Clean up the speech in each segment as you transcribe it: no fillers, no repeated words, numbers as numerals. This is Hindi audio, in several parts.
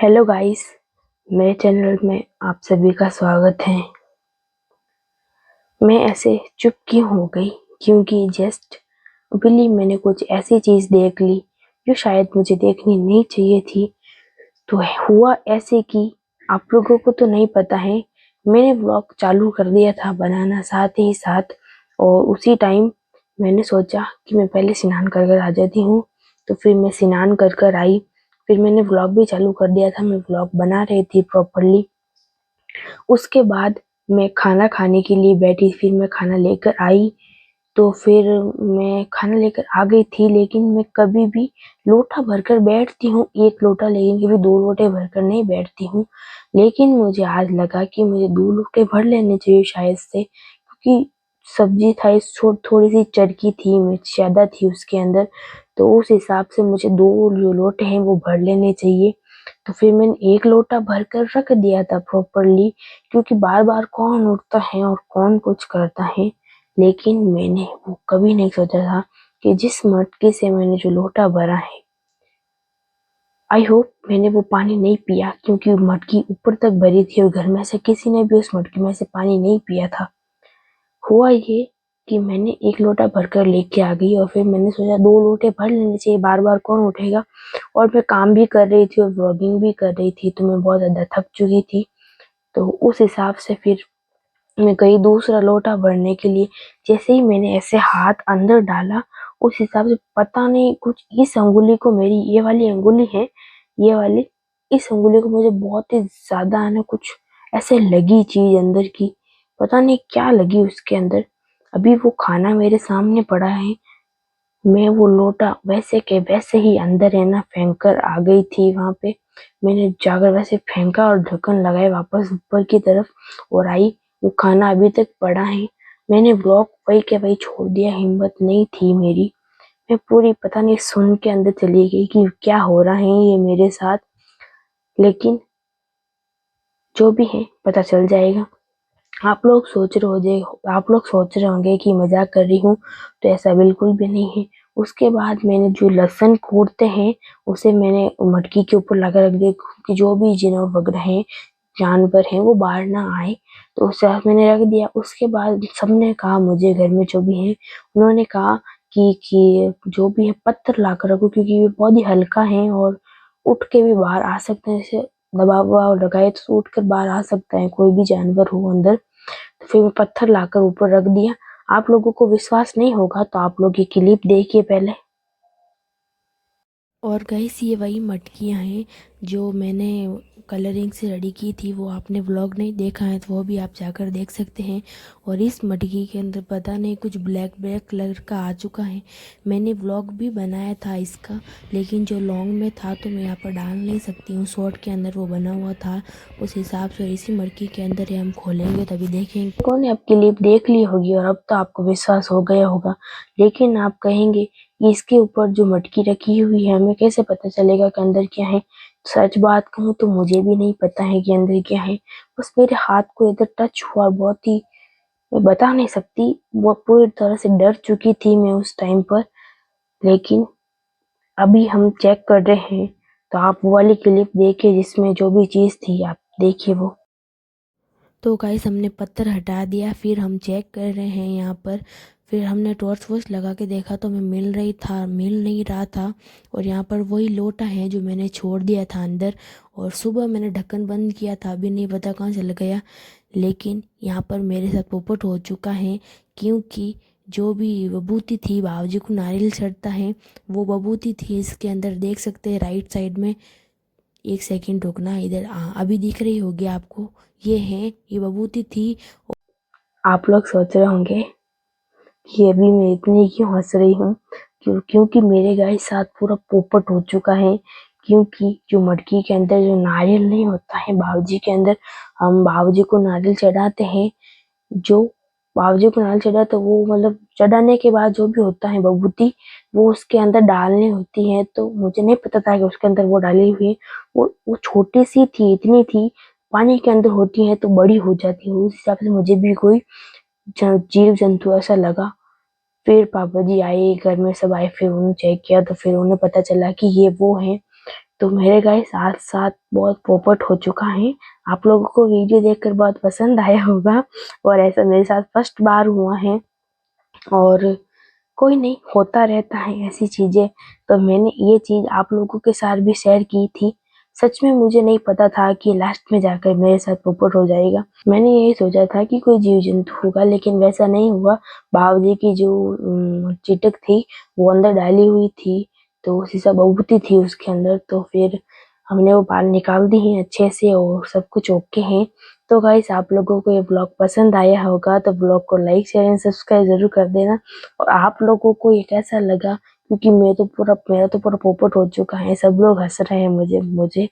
हेलो गाइस, मेरे चैनल में आप सभी का स्वागत है। मैं ऐसे चुप क्यों हो गई क्योंकि जस्ट अभी मैंने कुछ ऐसी चीज़ देख ली जो शायद मुझे देखनी नहीं चाहिए थी। तो हुआ ऐसे कि आप लोगों को तो नहीं पता है, मैंने व्लॉग चालू कर दिया था बनाना साथ ही साथ, और उसी टाइम मैंने सोचा कि मैं पहले स्नान कर कर आ जाती हूँ। तो फिर मैं स्नान कर कर आई, फिर मैंने व्लॉग भी चालू कर दिया था। मैं व्लॉग बना रही थी प्रॉपरली। उसके बाद मैं खाना खाने के लिए बैठी, फिर मैं खाना लेकर आई। तो फिर मैं खाना लेकर आ गई थी, लेकिन मैं कभी भी लोटा भरकर बैठती हूँ एक लोटा, लेकिन कभी दो लोटे भरकर नहीं बैठती हूँ। लेकिन मुझे आज लगा कि मुझे दो लोटे भर लेने चाहिए शायद से, क्योंकि सब्जी था इस थोड़ी सी चरकी थी, मिर्च ज्यादा थी उसके अंदर। तो उस हिसाब से मुझे दो जो लोटे हैं वो भर लेने चाहिए। तो फिर मैंने एक लोटा भर कर रख दिया था प्रॉपरली, क्योंकि बार बार कौन उठता है और कौन कुछ करता है। लेकिन मैंने वो कभी नहीं सोचा था कि जिस मटके से मैंने जो लोटा भरा है, आई होप मैंने वो पानी नहीं पिया, क्योंकि मटकी ऊपर तक भरी थी और घर में से किसी ने भी उस मटके में से पानी नहीं पिया था। हुआ ये कि मैंने एक लोटा भरकर लेके आ गई, और फिर मैंने सोचा दो लोटे भर लेने चाहिए, बार बार कौन उठेगा। और मैं काम भी कर रही थी और व्लॉगिंग भी कर रही थी, तो मैं बहुत ज्यादा थक चुकी थी। तो उस हिसाब से फिर मैं गई दूसरा लोटा भरने के लिए। जैसे ही मैंने ऐसे हाथ अंदर डाला, उस हिसाब से पता नहीं कुछ इस अंगुली को, मेरी ये वाली अंगुली है, ये वाली, इस अंगुली को मुझे बहुत ही ज्यादा है ना कुछ ऐसे लगी चीज अंदर की। पता नहीं क्या लगी उसके अंदर। अभी वो खाना मेरे सामने पड़ा है, मैं वो लोटा वैसे के वैसे ही अंदर है ना फेंक कर आ गई थी वहां पे। मैंने जाकर वैसे फेंका और ढक्कन लगाए वापस ऊपर की तरफ और आई। वो खाना अभी तक पड़ा है। मैंने ब्लॉग वही के वही छोड़ दिया, हिम्मत नहीं थी मेरी। मैं पूरी पता नहीं सुन के अंदर चली गई कि क्या हो रहा है ये मेरे साथ। लेकिन जो भी है पता चल जाएगा। आप लोग सोच रहे होंगे कि मजाक कर रही हूँ, तो ऐसा बिल्कुल भी नहीं है। उसके बाद मैंने जो लहसुन कूटते हैं उसे मैंने मटकी के ऊपर लगा रख दिया, कि जो भी जिनोर वगैरह हैं, जानवर हैं, वो बाहर ना आए। तो उसे मैंने रख दिया। उसके बाद सबने कहा, मुझे घर में जो भी है उन्होंने कहा कि जो भी है पत्थर ला कर रखो, क्योंकि ये बहुत ही हल्का है और उठ के भी बाहर आ सकते हैं। जैसे दबाव वबाव लगाए तो उठ कर बाहर आ सकता है, कोई भी जानवर हो अंदर। तो फिर मैं पत्थर लाकर ऊपर रख दिया। आप लोगों को विश्वास नहीं होगा तो आप लोग ये क्लिप देखिए पहले। और गाइस, ये वही मटकियाँ हैं जो मैंने कलरिंग से रेडी की थी। वो आपने व्लॉग नहीं देखा है तो वो भी आप जाकर देख सकते हैं। और इस मटकी के अंदर पता नहीं कुछ ब्लैक ब्लैक कलर का आ चुका है। मैंने व्लॉग भी बनाया था इसका, लेकिन जो लॉन्ग में था तो मैं यहाँ पर डाल नहीं सकती हूँ, शॉर्ट के अंदर वो बना हुआ था। उस हिसाब से इसी मटकी के अंदर ही हम खोलेंगे तभी देखेंगे। लोगों ने अब क्लिप देख ली होगी और अब तो आपको विश्वास हो गया होगा। लेकिन आप कहेंगे इसके ऊपर जो मटकी रखी हुई है, हमें कैसे पता चलेगा कि अंदर क्या है। सच बात कहूँ तो मुझे भी नहीं पता है कि अंदर क्या है। बस मेरे हाथ को इधर टच हुआ, बहुत ही, मैं बता नहीं सकती, वो पूरी तरह से डर चुकी थी मैं उस टाइम पर। लेकिन अभी हम चेक कर रहे हैं, तो आप वो वाली क्लिप देखिए जिसमें जो भी चीज़ थी, आप देखिए वो। तो गाइस, हमने पत्थर हटा दिया, फिर हम चेक कर रहे हैं यहाँ पर। फिर हमने टॉर्च वॉर्च लगा के देखा तो हमें मिल नहीं रहा था। और यहाँ पर वही लोटा है जो मैंने छोड़ दिया था अंदर। और सुबह मैंने ढक्कन बंद किया था, अभी नहीं पता कहाँ चल गया। लेकिन यहाँ पर मेरे साथ पोपट हो चुका है, क्योंकि जो भी बबूती थी, बाबूजी को नारियल चढ़ता है, वो बबूती थी इसके अंदर, देख सकते हैं राइट साइड में। एक सेकंड रुकना, इधर अभी दिख रही होगी आपको, ये है, ये बबूती थी। आप लोग सोच रहे होंगे कि अभी मैं इतनी क्यों हंस रही हूँ, क्योंकि मेरे गाय साथ पूरा पोपट हो चुका है। क्योंकि जो मटकी के अंदर जो नारियल नहीं होता है बाबूजी के अंदर, हम बाबूजी को नारियल चढ़ाते हैं। जो बाबूजी को नारियल चढ़ा तो वो मतलब चढ़ाने के बाद जो भी होता है बबूती, वो उसके अंदर डालनी होती है। तो मुझे नहीं पता था कि उसके अंदर वो डाली हुई है। वो छोटी सी थी, इतनी थी। पानी के अंदर होती है तो बड़ी हो जाती है, उस हिसाब से मुझे भी कोई जीव जंतु ऐसा लगा। फिर पापा जी आए घर में, सब आए, फिर उन्होंने चेक किया तो फिर उन्हें पता चला कि ये वो है। तो मेरे गाइस आज साथ बहुत पोपट हो चुका है। आप लोगों को वीडियो देखकर बहुत पसंद आया होगा और ऐसा मेरे साथ फर्स्ट बार हुआ है और कोई नहीं, होता रहता है ऐसी चीजें। तो मैंने ये चीज आप लोगों के साथ भी शेयर की थी। सच में मुझे नहीं पता था कि लास्ट में जाकर मेरे साथ पोपट हो जाएगा। मैंने यही सोचा था कि कोई जीव जंतु होगा, लेकिन वैसा नहीं हुआ। बावर्ची की जो चीटक थी वो अंदर डाली हुई थी, तो शीशा बहुती थी उसके अंदर। तो फिर हमने वो बाहर निकाल दी है अच्छे से और सब कुछ ओके है। तो गाइस आप लोगों को ये ब्लॉग पसंद आया होगा तो ब्लॉग को लाइक शेयर एंड सब्सक्राइब जरूर कर देना। और आप लोगों को ये कैसा लगा, क्योंकि मेरा तो पूरा पोपट हो चुका है। सब लोग हंस रहे हैं, मुझे मुझे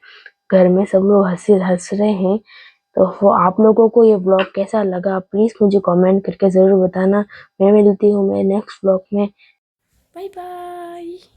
घर में सब लोग हंस हंस रहे हैं। तो वो आप लोगों को ये ब्लॉग कैसा लगा प्लीज मुझे कमेंट करके जरूर बताना। मैं मिलती हूँ मेरे नेक्स्ट ब्लॉग में। Bye bye.